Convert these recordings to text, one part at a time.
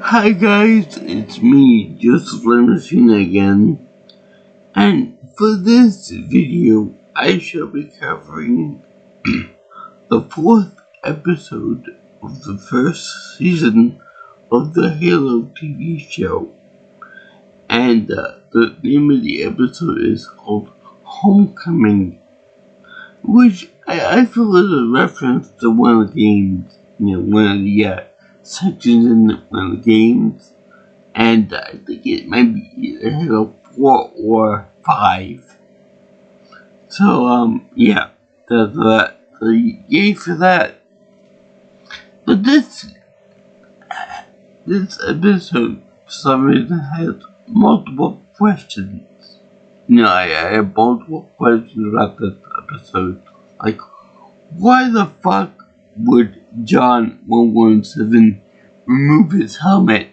Hi guys, it's me, Joseph Machine again, and for this video, I shall be covering the fourth episode of the first season of the Halo TV show, and the name of the episode is called Homecoming, which I feel is a reference to one of the games, one of the sections in one of the games. And I think it might be either Halo 4 or 5. So, yeah, that's that. So, yay for that. But this episode, for some reason, has multiple questions. I have multiple questions about this episode. Like, why the fuck would John 117 remove his helmet?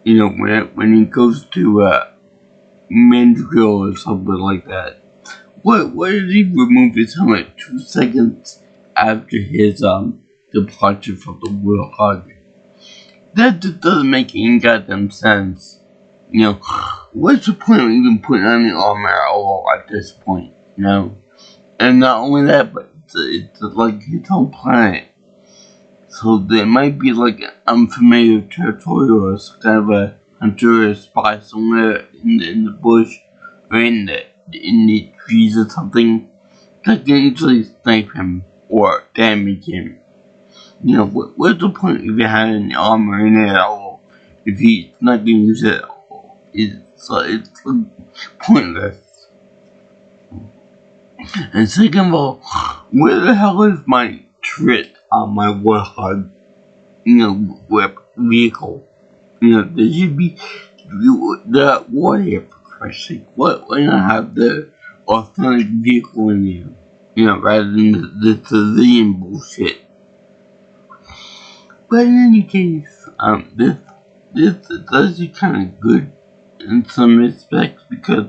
When he goes to Mandrill or something like that. Why did he remove his helmet 2 seconds after his departure from the Warhog? That just doesn't make any goddamn sense. What's the point of even putting on the armor at all at this point? And not only that, but it's like his own planet. So there might be like an unfamiliar territory or some kind of a hunter or spy somewhere in the bush or in the trees or something that can easily snipe him or damage him. What's the point if you had an armor in it at all if he's not gonna use it at all? It's pointless. And second of all, where the hell is my turret on my Warthog, vehicle? There should be the warrior, for Christ's sake. Why not have the authentic vehicle in there? Rather than the civilian bullshit. But in any case, this is actually kind of good in some respects because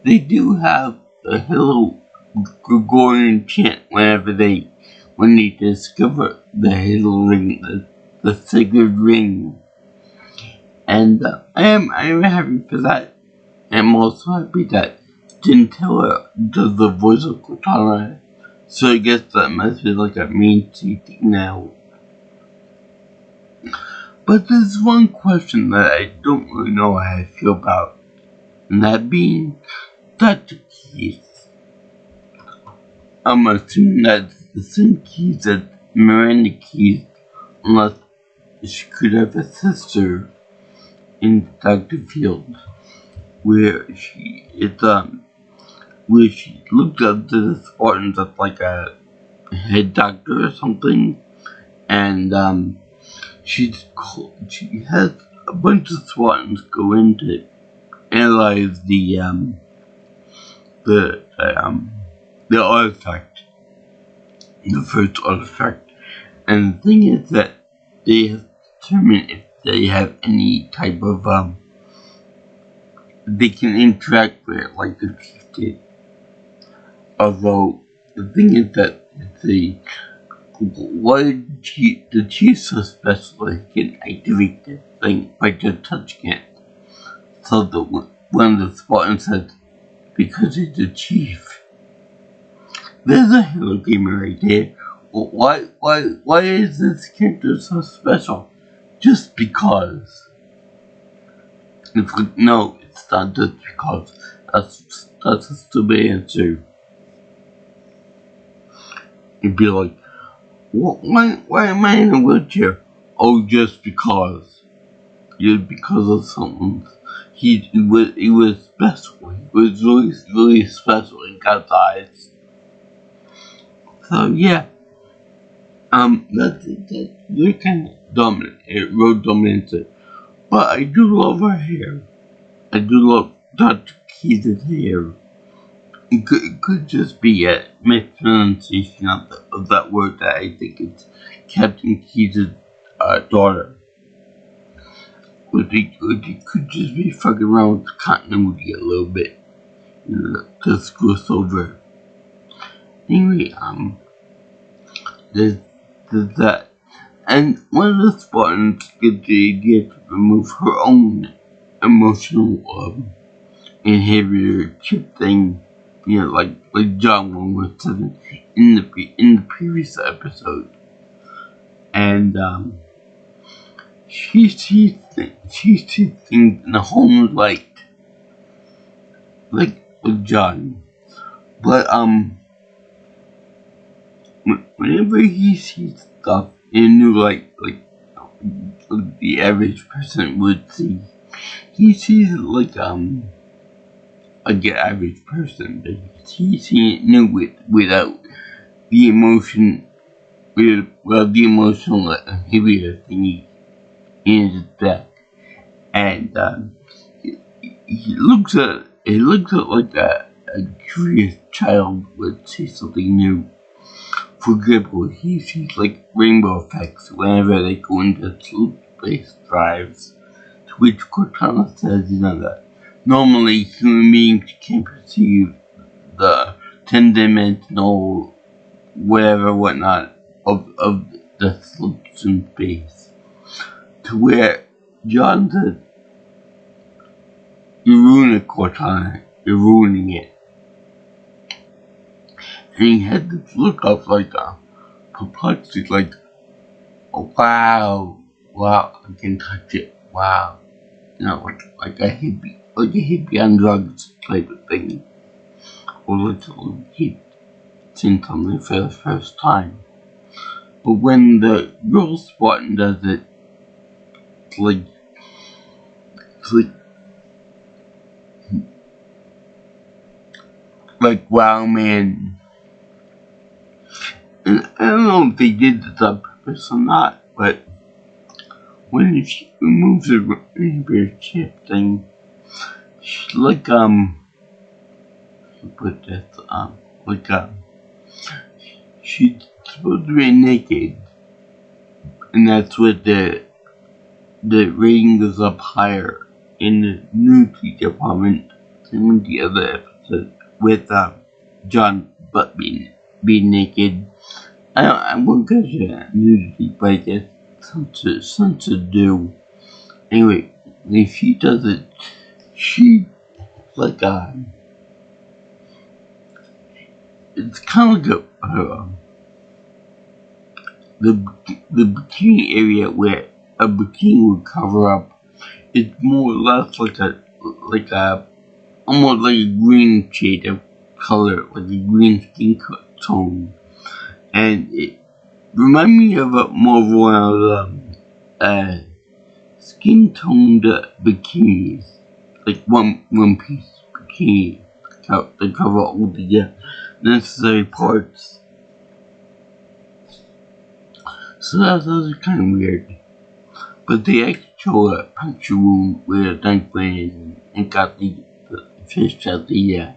they do have a Halo Gregorian chant when they discover the Halo ring, the sacred ring. And I am happy for that. I'm also happy that Gentilla does the voice of Cortana, so I guess that must be like a main thing now. But there's one question that I don't really know how I feel about, and that being Dr. Keith. I'm assuming that's the same Keith that Miranda Keith, unless she could have a sister in Dr. Field, where she looked up to the Spartans as like a head doctor or something, and she has a bunch of Spartans go in to analyze the artifact, the first artifact, and the thing is that they have determined if they have any type of they can interact with it like the chief did. Although the thing is that why did the chief so special that he can activate this thing by just touching it? So one of the Spartans said, because he's the chief. There's a Halo gamer right there. Why is this character so special? Just because. It's like, no, it's not just because. That's a stupid answer. You'd be like, why am I in a wheelchair? Oh, just because. Because of something. He was special. He was really special in God's eyes. So yeah. That's they're kind of dominant. It real dominant. But I do love her hair. I do love Dr. Keith's hair. It could just be a mispronunciation of that word that I think it's Captain Keith's daughter. But it could just be fucking around with continuity a little bit. To screw us over. Anyway, there's that. And one of the Spartans gets the idea to remove her own emotional inhibitor chip thing, like John 117 in the previous episode. And she sees things in a whole new light, like with John. But whenever he sees stuff in a new light, like the average person would see, he sees it like an average person, but he's seeing it new without the emotion, the emotional inhibitor thingy in his back, and he looks at like a curious child would see something new. For example, he sees like rainbow effects whenever they go into slow space drives, to which Cortana says, that normally human beings can't perceive the 10-dimensional whatnot of the slips in space. To where John said, "You ruined it, Cortana. You're ruining it." And he had this look of like perplexity, like, oh, wow, I can touch it, wow, like a hippie on drugs type of thing, or like a kid seeing something for the first time. But when the girl Spartan does it, it's like wow, man. And I don't know if they did this on purpose or not, but when she removes her chip thing, she's like she's supposed to be naked, and that's what the rating goes up higher in the nudity department than with the other episode with John Butt being naked. I won't go to nudity, but I guess something to do. Anyway, when she does it, she like it's kind of like the bikini area where a bikini would cover up. It's more or less like a almost like a green shade of color, like a green skin tone. And it reminded me of more of one of the skin-toned bikinis, like one piece bikini to cover all the necessary parts. So that was kind of weird. But they actually show a puncture wound where a knife went in and got the fish out the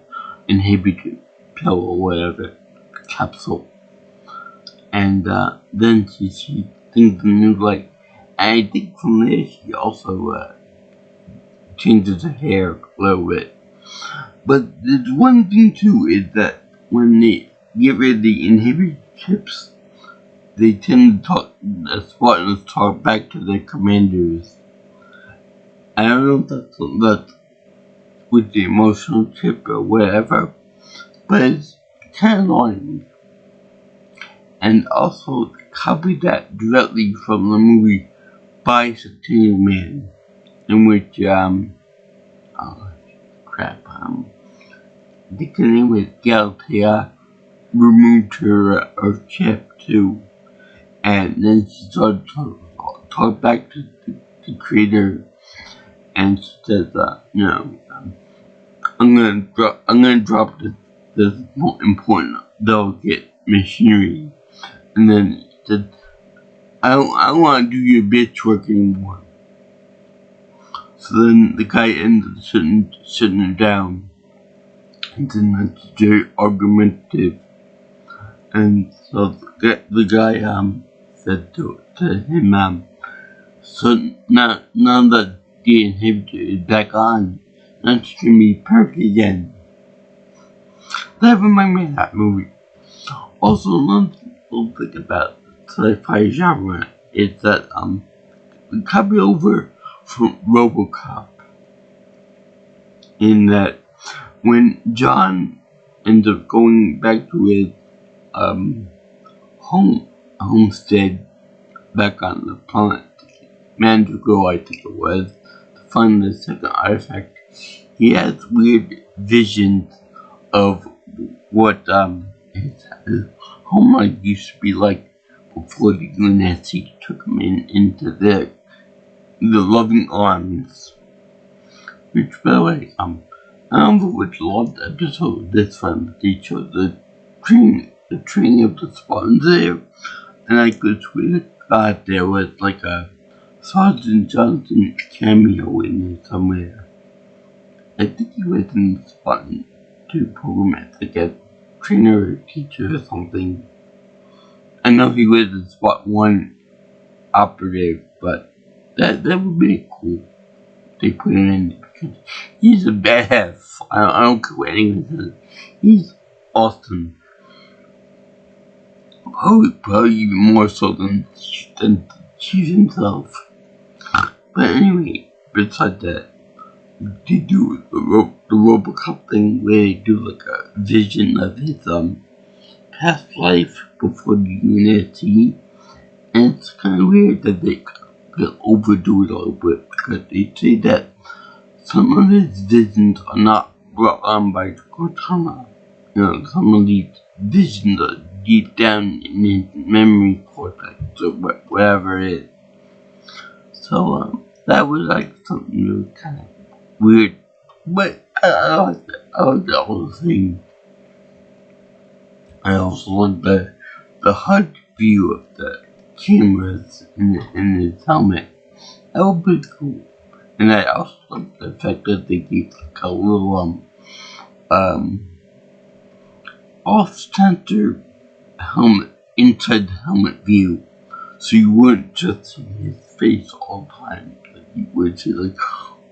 inhibitor pill or whatever, capsule. And then she sees things in a new light. And I think from there she also changes her hair a little bit. But there's one thing too, is that when they get rid of the inhibitor chips, they tend to talk, the Spartans talk back to their commanders. I don't know if that's with the emotional chip or whatever, but it's kind of annoying. And also copy that directly from the movie Bicentennial Man, in which I think her name was Galatea, removed her chip too, and then she started to talk back to the creator, and she says, I'm gonna drop this important delicate machinery. And then he said, I don't want to do your bitch work anymore. So then the guy ended up shutting her down. And then that's very argumentative. And so the guy said to him, so now that the inhibitor is back on, that's gonna be perfect again. That reminded me of that movie. Also, another little thing about sci-fi genre is that we covered over from RoboCop, in that when John ends up going back to his homestead back on the planet Mandrigo, I think it was, to find the second artifact, he has weird visions of what his home life used to be like before the UNSC took him into the loving arms. Which, by the way, I would love the episode of this one. They showed the training of the Spartans there, and I could swear to God there was like a Sergeant Johnson cameo in there somewhere. I think he was in the Spartan 2 program as like a trainer or teacher or something. I know he was a Spartan 1 operative, but that would be cool. They put him in because he's a badass. I don't care what anyone says. He's awesome. Probably even more so than Chief himself. But anyway, besides that, they do the RoboCop thing where they do like a vision of his past life before the UNSC, and it's kind of weird that they overdo it a little bit because they say that some of his visions are not brought on by Cortana. You know, some of these visions are deep down in his memory cortex or whatever it is. So that was like something really kind of weird, but I like that. I like the whole thing. I also like the HUD view of the cameras in his helmet. That would be cool. And I also like the fact that they gave like a little off-center helmet, inside the helmet view, so you wouldn't just see his face all the time, but you would see like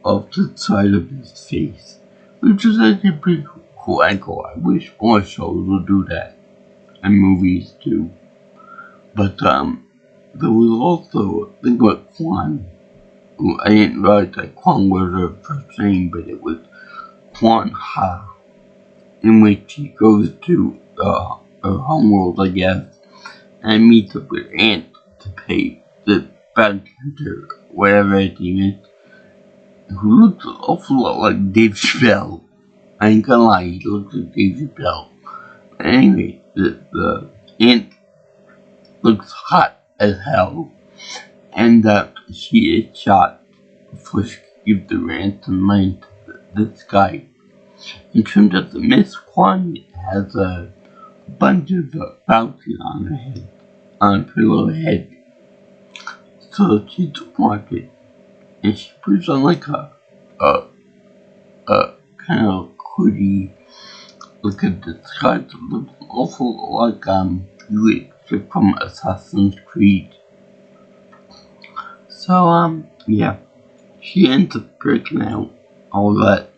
off the side of his face, which is actually a pretty cool angle. I wish more shows would do that, and movies too. But there was also a thing about Quan. I didn't realize that Quan was her first name, but it was Quan Ha, in which he goes to her homeworld, I guess, and meets up with Ant to pay the bounty hunter, whatever his name is, who looks an awful lot like Dave Chappelle. I ain't gonna lie, he looks like Dave Chappelle. But anyway, the Ant looks hot as hell, and she is shot before she gives the ransom money to this guy. It turns out that Miss Quan has a bunch of bounty on her head, on her little head. So she's wanted, and she puts on like a kind of hoodie, look at the disguise that looks awful like you would expect from Assassin's Creed. So yeah, she ends up breaking out all that,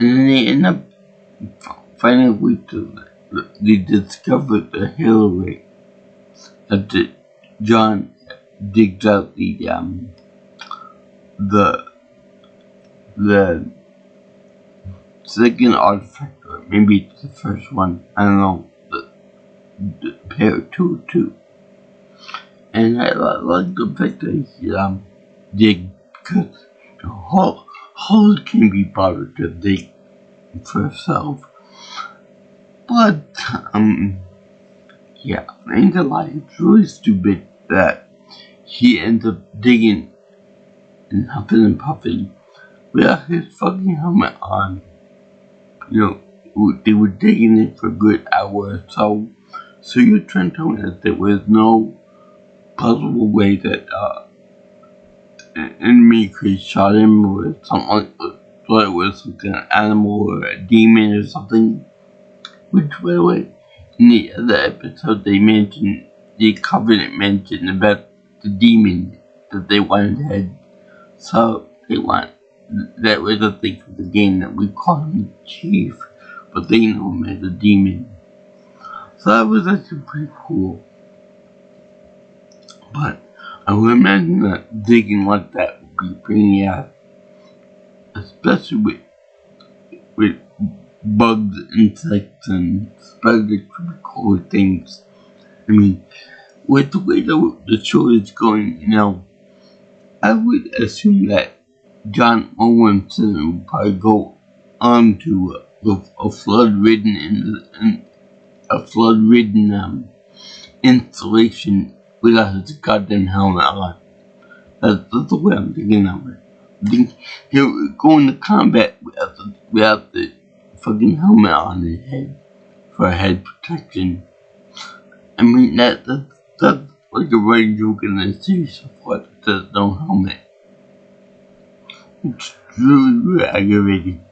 and then they end up finding a way to they discover the Hillary after John digs out the second artifact, or maybe it's the first one. I don't know. The pair two. And I like the fact that he dig, because Holly can be bothered to dig for herself. But yeah, I ain't gonna lie, it's really stupid that he ends up digging and huffing and puffing without his fucking helmet on. You know, they were digging it for a good hour or so. So you're trying to tell me that there was no possible way that an enemy could shot him or something like that, so it was like an animal or a demon or something. Which, by the way, in the other episode the Covenant mentioned about the demon that they wanted dead. So that was a thing for the game, that we call him the Chief, but they know him as a demon. So that was actually pretty cool. But I would imagine that digging like that would be pretty, especially with bugs, insects, and spider cool things. I mean, with the way the show is going, I would assume that John Owenson would probably go on to a flood-ridden installation without his goddamn helmet on. That's the way I'm thinking of it. I think he'll go into combat without the fucking helmet on his head for head protection. I mean, that's like a running joke in a series of what there's no helmet. It's really, really aggravating.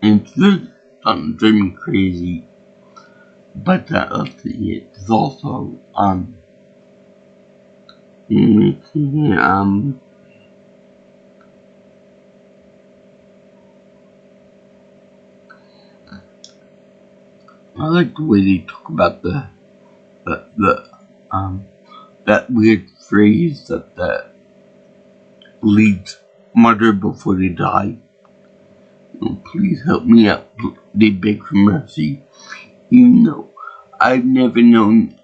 And it's really something driving me crazy. But let's see, it's also, I like the way they talk about that weird phrase that the leads mutter before they die. Please help me out. They beg for mercy. Even though I've never known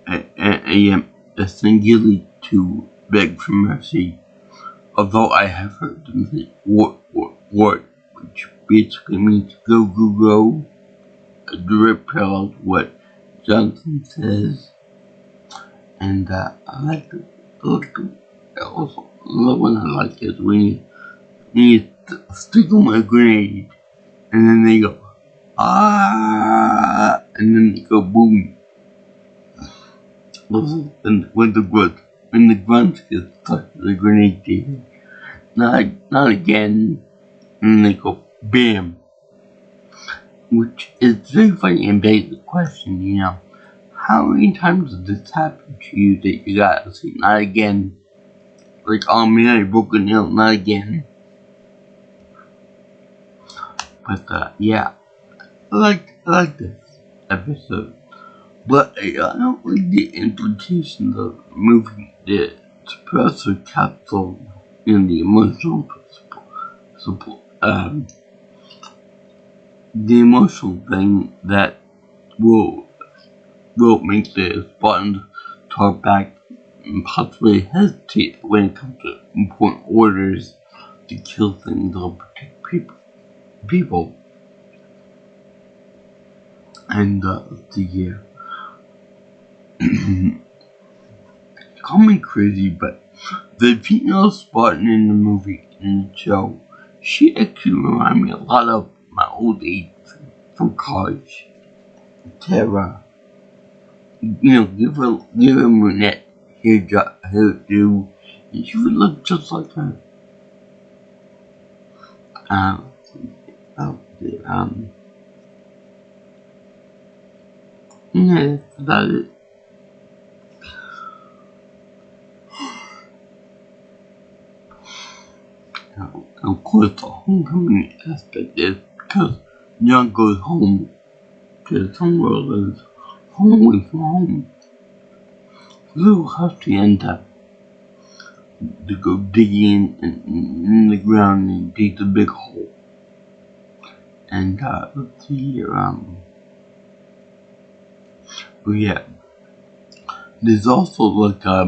a singularly to beg for mercy, although I have heard them say wart, which basically means go, a direct parallel to what Johnson says. And I like the also the one I like is when you stick on a grenade and then they go and then they go boom. And when the grunts get stuck to the grenade thing, not again, and they go bam. Which is very funny and begs the question, how many times does this happen to you that you gotta say not again? Like, oh man, I broke a nail, not again. But yeah, I like this episode. But I don't like the implications of the movie, the suppressor capsule, and the emotional support, the emotional thing that will make the Spartans talk back and possibly hesitate when it comes to important orders to kill things or protect people. And call me crazy, but the female Spartan in the movie, in the show, she actually reminded me a lot of my old age from college. Tara. Give her brunette hairdo, and she would look just like her. Yeah, that's about it. Of course, the homecoming aspect is because John goes home to somewhere lives home away from home. Little have to end up to go digging in the ground and dig the big hole. And let's see here, yeah, there's also like I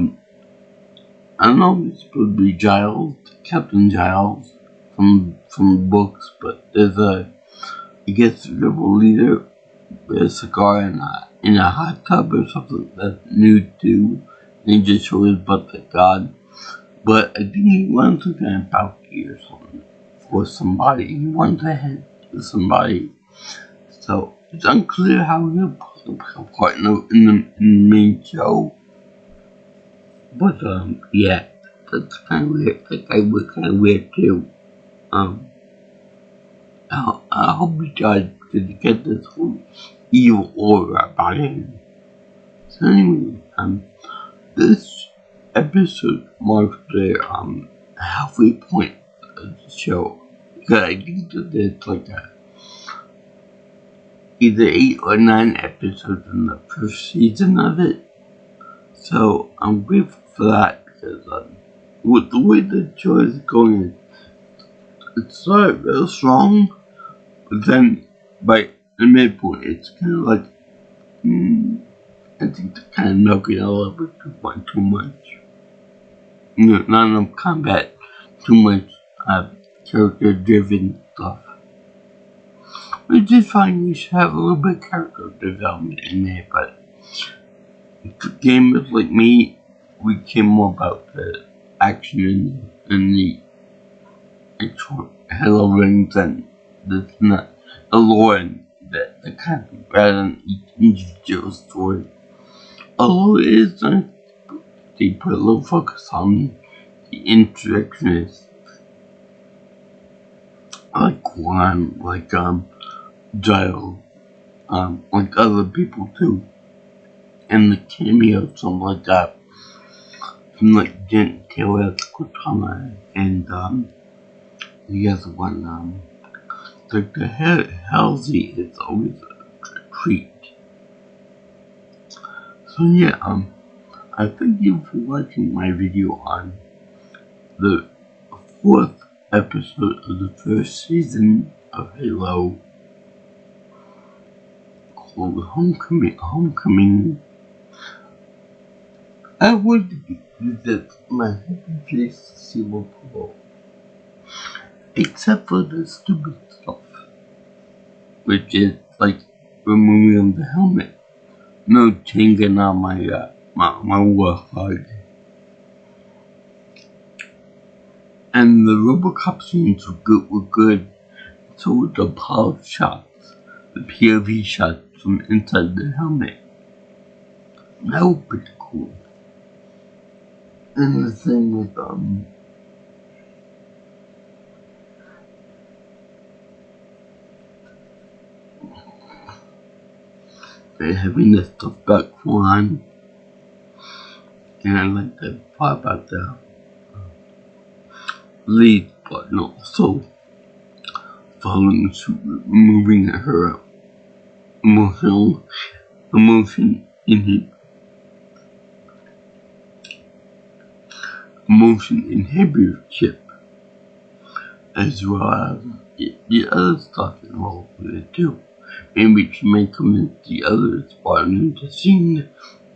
don't know if it's supposed to be Giles, Captain Giles from the books, but there's I guess a rebel leader with a cigar in a hot tub or something that's nude too, and he just shows his butt like God. But I think he wants some kind of bounty or something for somebody. He wants to head to somebody. So it's unclear how he'll play a part in the main show. But yeah, that's kind of weird. That guy was kind of weird too. I hope you guys could get this whole evil aura about him. So anyway, this episode marks the halfway point of the show. Because I think that there's like either 8 or 9 episodes in the first season of it. So I'm grateful for that because with the way the show is going, it started real strong, but then by the midpoint, it's kind of like, I think they're kind of milking it a little bit too much. Not enough combat, too much character-driven stuff. Which is fine, you should have a little bit of character development in there, but for gamers like me, we care more about the action and the actual Hello Rings and the lore and the kind of rather than each individual story. Although it is nice, they put a little focus on the interactions, like Juan, like Giles, like other people too, and the cameo, something like that, from like Jen Taylor, Cortana, and the other one, like the Halsey is always a treat. So yeah, I thank you for watching my video on the 4th episode of the 1st season of Halo called Homecoming. I would visit my happy face Silver Pro, except for the stupid stuff, which is like removing the helmet. No changing on my warthog. And the Robocop scenes were good. So were the power shots, the POV shots from inside the helmet. That was pretty cool. And the thing with they're having this stuff back on, and I like that part about the lead, but not also following suit, removing her emotion inhibitor chip, as well as the other stuff involved with it too. Maybe she may convince the others partners to see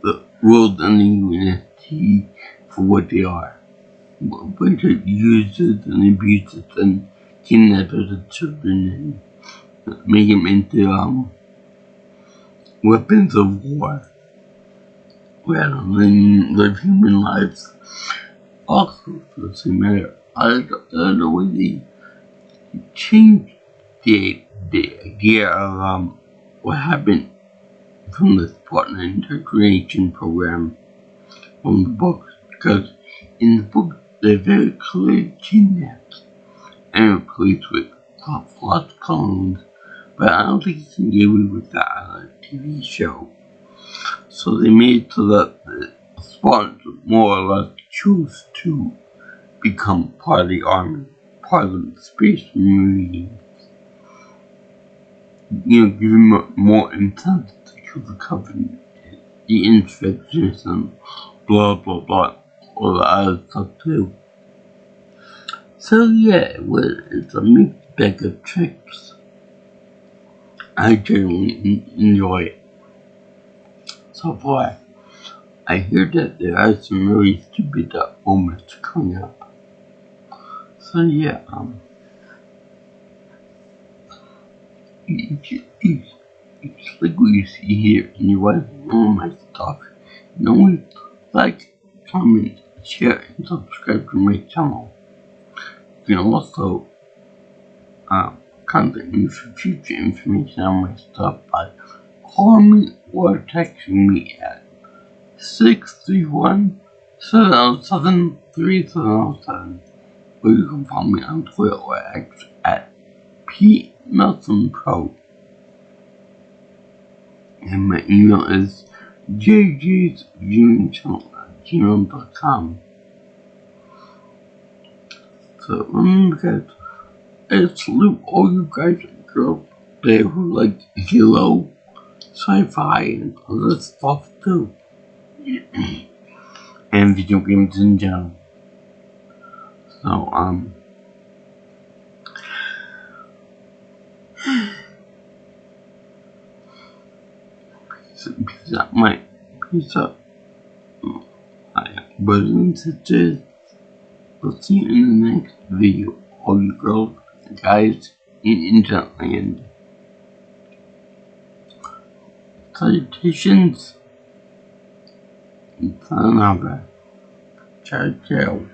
the world ending NFT for what they are. A bunch of users and abusers and kidnappers of children and make them into weapons of war rather than live human lives. Also, for the same matter, I don't know when they changed the idea of what happened from this partner integration program from the book, because in the book they're very clearly kidnapped and replaced with false clones, but I don't think you can get away with that on a TV show. So they made it so that the Spartans more or less choose to become part of the army, part of the space marine. Giving more incentive to kill the Covenant, the infections, and blah blah blah, all the other stuff too. So yeah, it's a mixed bag of tricks. I generally enjoy it. So far, I hear that there are some really stupid moments coming up. So yeah, it's like what you see here, and you want to know my stuff. Always like, comment, share, and subscribe to my channel. You can also contact me for future information on my stuff by calling me or texting me at 631-707-3707, or you can follow me on Twitter or X at PMelsonPro. And my email is jjsviewingchannel@gmail.com. So remember guys, I salute all you guys and girls there who like Halo, sci-fi, and other stuff too. and video games in general. So, peace up, my brothers and sisters. We'll see you in the next video, all you girls and guys in Interland. Salutations and sayonara. Ciao, ciao.